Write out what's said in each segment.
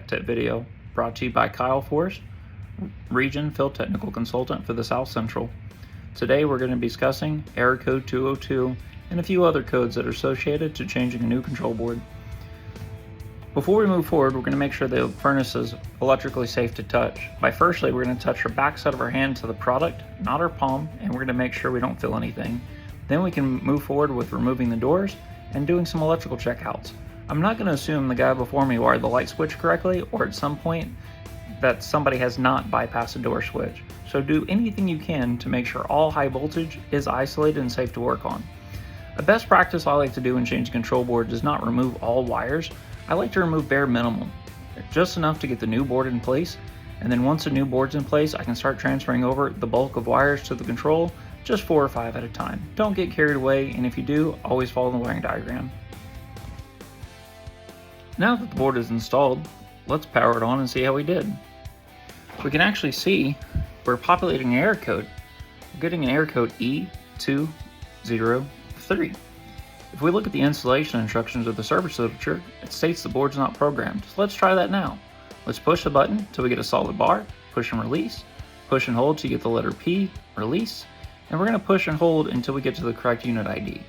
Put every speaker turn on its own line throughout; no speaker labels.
Tech video, brought to you by Kyle Forrest, Region Field Technical Consultant for the South Central. Today we're going to be discussing error code 202 and a few other codes that are associated to changing a new control board. Before we move forward, we're going to make sure the furnace is electrically safe to touch. Firstly, we're going to touch our back side of our hand to the product, not our palm, and we're going to make sure we don't feel anything. Then we can move forward with removing the doors and doing some electrical checkouts. I'm not going to assume the guy before me wired the light switch correctly, or at some point that somebody has not bypassed a door switch. So do anything you can to make sure all high voltage is isolated and safe to work on. A best practice I like to do when changing control boards is not remove all wires. I like to remove bare minimum, just enough to get the new board in place, and then once the new board's in place, I can start transferring over the bulk of wires to the control, just 4 or 5 at a time. Don't get carried away, and if you do, always follow the wiring diagram. Now that the board is installed, let's power it on and see how we did. We can actually see we're populating an error code. We're getting an error code E202. If we look at the installation instructions of the service literature, it states the board's not programmed. So let's try that now. Let's push the button till we get a solid bar, push and release, push and hold till you get the letter P, release, and we're going to push and hold until we get to the correct unit ID.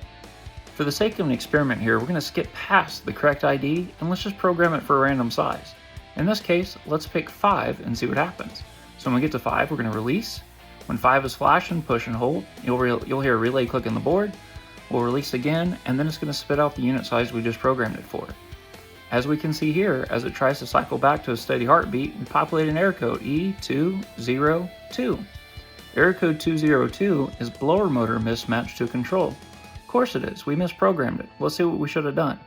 For the sake of an experiment here, we're going to skip past the correct ID and let's just program it for a random size. In this case, let's pick 5 and see what happens. So when we get to 5, we're going to release. When 5 is flashing, push and hold. You'll hear a relay click on the board. We'll release again, and then it's going to spit out the unit size we just programmed it for. As we can see here, as it tries to cycle back to a steady heartbeat, we populate an error code E202. Error code 202 is blower motor mismatch to control. Of course it is, we misprogrammed it. Let's see what we should have done.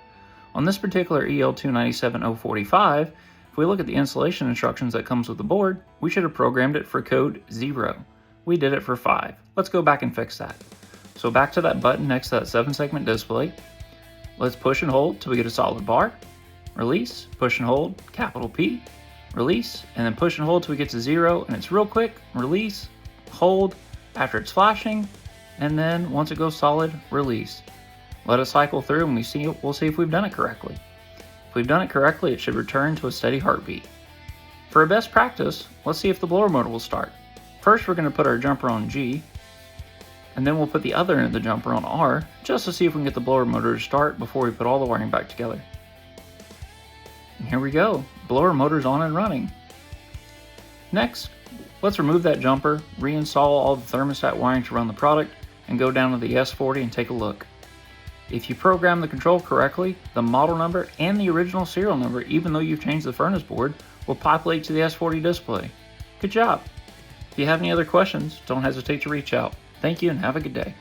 On this particular EL297045, if we look at the installation instructions that comes with the board, we should have programmed it for code 0. We did it for 5. Let's go back and fix that. So back to that button next to that 7-segment display. Let's push and hold till we get a solid bar. Release, push and hold, capital P, release, and then push and hold till we get to 0, and it's real quick. Release, hold, after it's flashing, and then once it goes solid, release. Let it cycle through and we'll see if we've done it correctly. If we've done it correctly, it should return to a steady heartbeat. For a best practice, let's see if the blower motor will start. First, we're going to put our jumper on G, and then we'll put the other end of the jumper on R, just to see if we can get the blower motor to start before we put all the wiring back together. And here we go, blower motor's on and running. Next, let's remove that jumper, reinstall all the thermostat wiring to run the product, and go down to the S40 and take a look. If you program the control correctly, the model number and the original serial number, even though you've changed the furnace board, will populate to the S40 display. Good job! If you have any other questions, don't hesitate to reach out. Thank you and have a good day.